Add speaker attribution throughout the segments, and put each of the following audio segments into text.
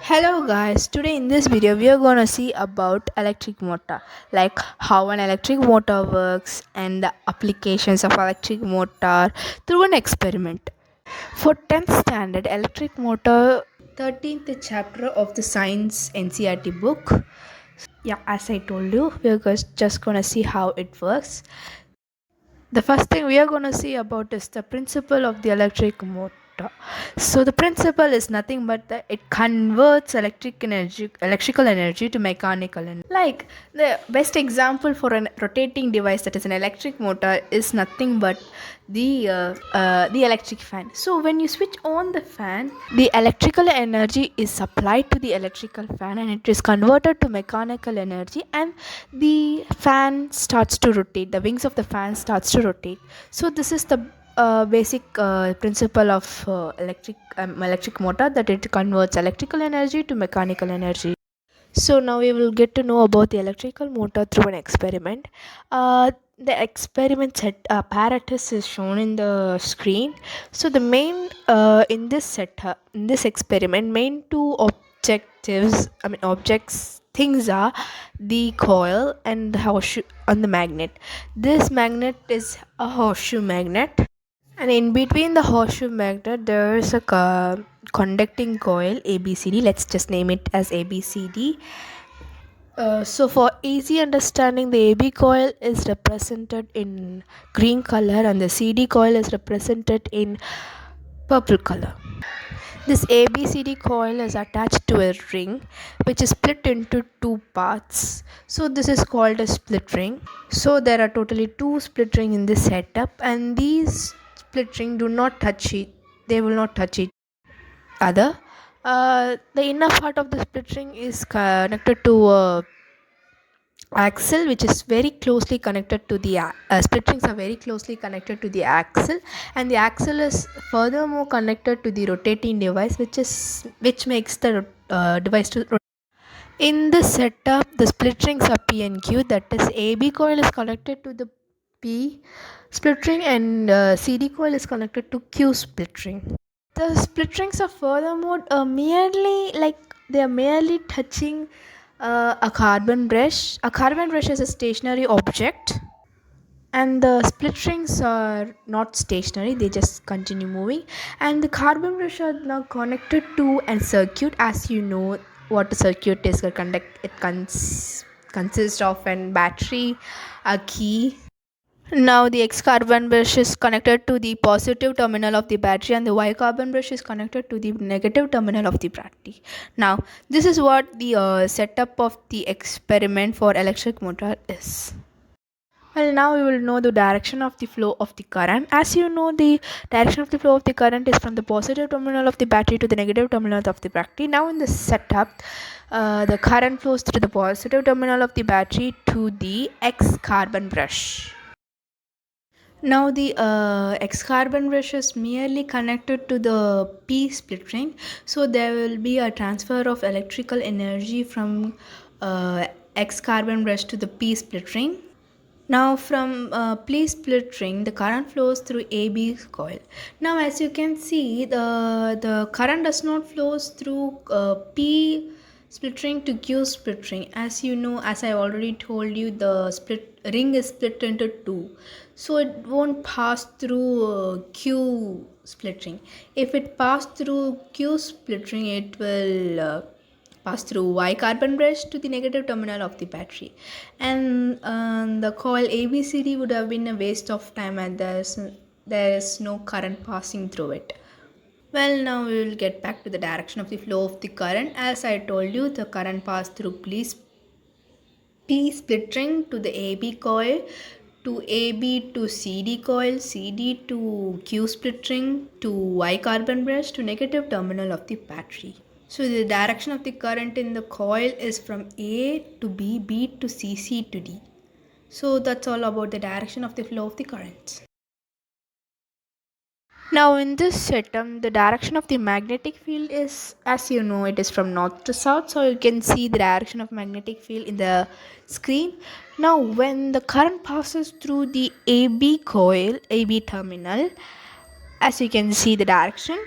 Speaker 1: Hello guys, today in this video we are going to see about electric motor, like how an electric motor works and the applications of electric motor through an experiment. For 10th standard electric motor, 13th chapter of the science NCRT book. Yeah, as I told you, we are just going to see how it works. The first thing we are going to see about is the principle of the electric motor. So the principle is nothing but that it converts electrical energy to mechanical energy. Like the best example for a rotating device that is an electric motor is nothing but the electric fan. So when you switch on the fan, the electrical energy is supplied to the electrical fan and it is converted to mechanical energy, and the fan starts to rotate. The wings of the fan starts to rotate. So this is the basic principle of electric motor, that it converts electrical energy to mechanical energy. So now we will get to know about the electrical motor through an experiment. The experiment set apparatus is shown in the screen. So the main in this experiment, main two objects things are the coil and the horseshoe on the magnet. This magnet is a horseshoe magnet, and in between the horseshoe magnet, there is a conducting coil ABCD. Let's just name it as ABCD. So for easy understanding, the AB coil is represented in green color and the CD coil is represented in purple color. This ABCD coil is attached to a ring which is split into two parts. So this is called a split ring. So there are totally two split ring in this setup, and these split ring do not touch it. They will not touch each other. The inner part of the split ring is connected to a axle which is very closely connected to the split rings are very closely connected to the axle, and the axle is furthermore connected to the rotating device which makes the device to rotate. In this setup, the split rings are P and Q, that is AB coil is connected to the P split ring and CD coil is connected to Q split ring. The split rings are furthermore they are merely touching a carbon brush. A carbon brush is a stationary object, and the split rings are not stationary, they just continue moving. And the carbon brush are now connected to a circuit. As you know what a circuit is, consists of a battery, a key. Now the X carbon brush is connected to the positive terminal of the battery and the Y carbon brush is connected to the negative terminal of the battery. Now this is what the setup of the experiment for electric motor is. Well, now we will know the direction of the flow of the current. As you know, the direction of the flow of the current is from the positive terminal of the battery to the negative terminal of the battery. Now in this setup, the current flows through the positive terminal of the battery to the X carbon brush. Now the X carbon brush is merely connected to the P split ring, so there will be a transfer of electrical energy from X carbon brush to the P split ring. Now from P split ring, the current flows through AB coil. Now as you can see, the current does not flows through P split ring to Q split ring. As you know, as I already told you, the split ring is split into two, so it won't pass through Q split ring. If it passed through Q split ring, it will pass through Y carbon brush to the negative terminal of the battery, and the coil ABCD would have been a waste of time, and there is no current passing through it. Well, now we will get back to the direction of the flow of the current. As I told you, the current passed through P split ring to the AB coil, to AB to CD coil, CD to Q split ring, to Y carbon brush to negative terminal of the battery. So the direction of the current in the coil is from A to B, B to C, C to D. So that's all about the direction of the flow of the currents. Now in this setup, the direction of the magnetic field is, as you know, it is from north to south. So you can see the direction of magnetic field in the screen. Now when the current passes through the AB coil, AB terminal, as you can see the direction,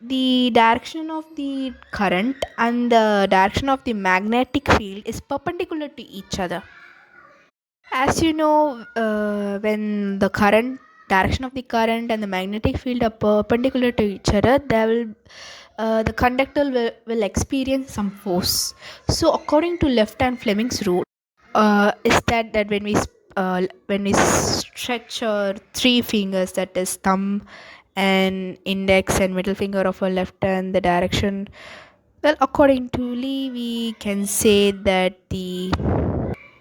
Speaker 1: the direction of the current and the direction of the magnetic field is perpendicular to each other. As you know, when the current direction of the current and the magnetic field are perpendicular to each other, the conductor will experience some force. So according to left hand Fleming's rule, is that when we stretch our three fingers, that is thumb and index and middle finger of our left hand, the direction, well, according to Lee, we can say that the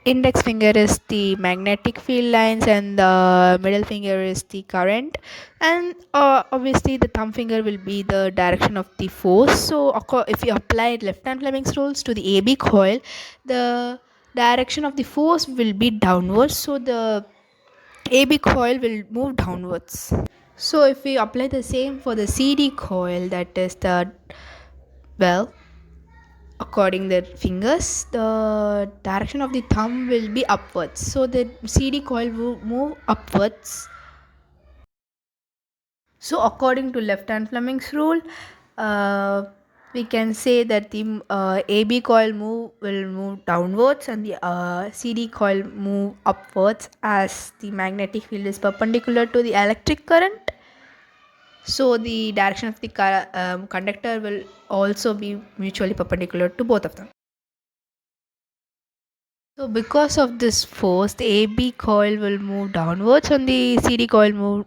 Speaker 1: index finger is the magnetic field lines and the middle finger is the current, and obviously the thumb finger will be the direction of the force. So if you apply left hand Fleming's rules to the AB coil, the direction of the force will be downwards, so the AB coil will move downwards. So if we apply the same for the CD coil, that is the, well, according the fingers, the direction of the thumb will be upwards, so the CD coil will move upwards. So according to left hand Fleming's rule, uh, we can say that the AB coil will move downwards and the CD coil move upwards, as the magnetic field is perpendicular to the electric current. So the direction of the conductor will also be mutually perpendicular to both of them. So because of this force, the AB coil will move downwards and the CD coil move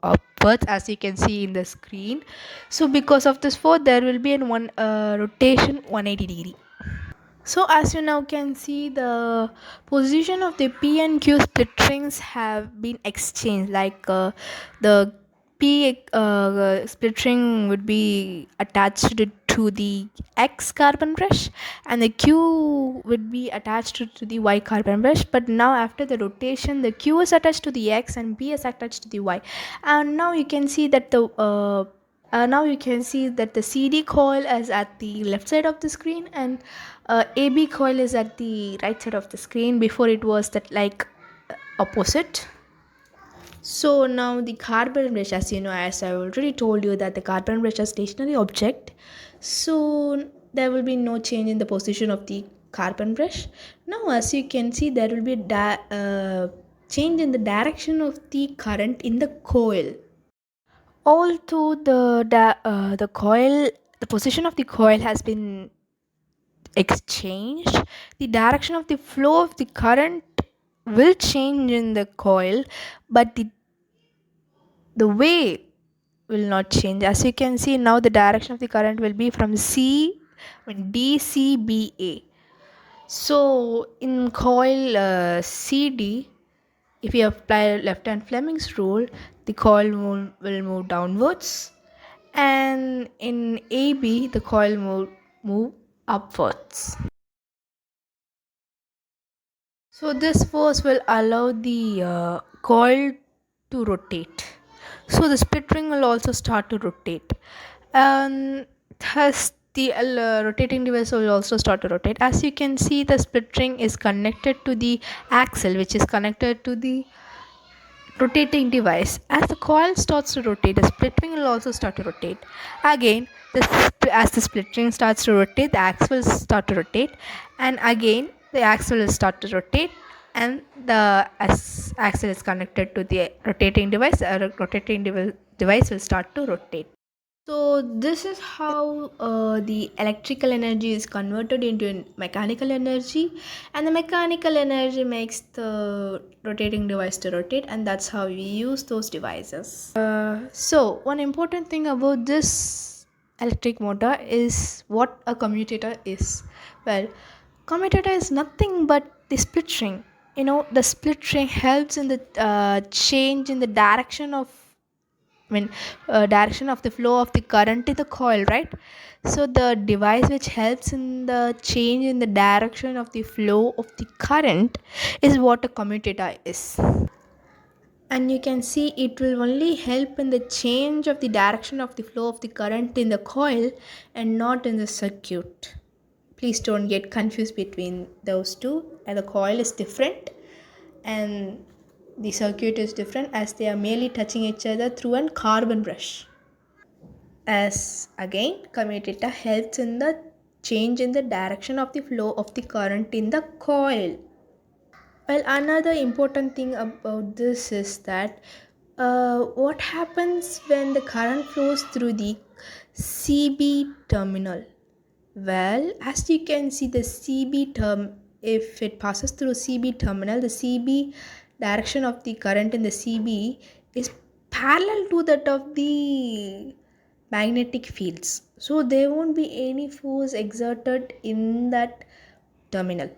Speaker 1: upwards, as you can see in the screen. So because of this force, there will be in one rotation 180 degree. So as you now can see, the position of the P and Q split rings have been exchanged. Like the P split ring would be attached to the X carbon brush and the Q would be attached to the Y carbon brush. But now after the rotation, the Q is attached to the X and P is attached to the Y. And now you can see that the CD coil is at the left side of the screen and AB coil is at the right side of the screen. Before it was that like opposite. So now the carbon brush, as you know, as I already told you, that the carbon brush is stationary object. So there will be no change in the position of the carbon brush. Now as you can see, there will be change in the direction of the current in the coil. Although the position of the coil has been exchanged, the direction of the flow of the current will change in the coil, but the way will not change. As you can see now, the direction of the current will be from DCBA. So in coil CD, if you apply left hand Fleming's rule, the coil will move downwards, and in AB the coil move upwards. So this force will allow the coil to rotate. So the split ring will also start to rotate, and thus the rotating device will also start to rotate. As you can see, the split ring is connected to the axle, which is connected to the rotating device. As the coil starts to rotate, the split ring will also start to rotate. Again, as the split ring starts to rotate, the axle will start to rotate, and again the axle will start to rotate, and the axle is connected to the rotating device. Device will start to rotate. So this is how the electrical energy is converted into mechanical energy, and the mechanical energy makes the rotating device to rotate, and that's how we use those devices. So one important thing about this electric motor is what a commutator is. Well, commutator is nothing but the split ring. You know, the split ring helps in the change in the direction of, direction of the flow of the current in the coil, right? So the device which helps in the change in the direction of the flow of the current is what a commutator is. And you can see it will only help in the change of the direction of the flow of the current in the coil and not in the circuit. Please don't get confused between those two. And the coil is different and the circuit is different, as they are merely touching each other through a carbon brush. as again commutator helps in the change in the direction of the flow of the current in the coil. Well, another important thing about this is that what happens when the current flows through the CB terminal? Well, as you can see, the CB term, if it passes through CB terminal, the CB direction of the current in the CB is parallel to that of the magnetic fields. So there won't be any force exerted in that terminal.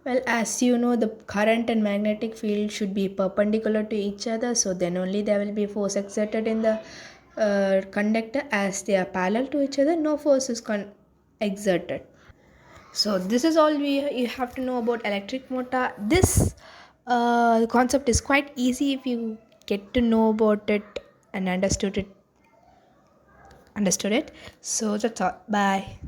Speaker 1: Well, as you know, the current and magnetic field should be perpendicular to each other, so then only there will be force exerted in the conductor. As they are parallel to each other, no force is exerted. So this is all you have to know about electric motor. This concept is quite easy if you get to know about it and understood it. So that's all. Bye.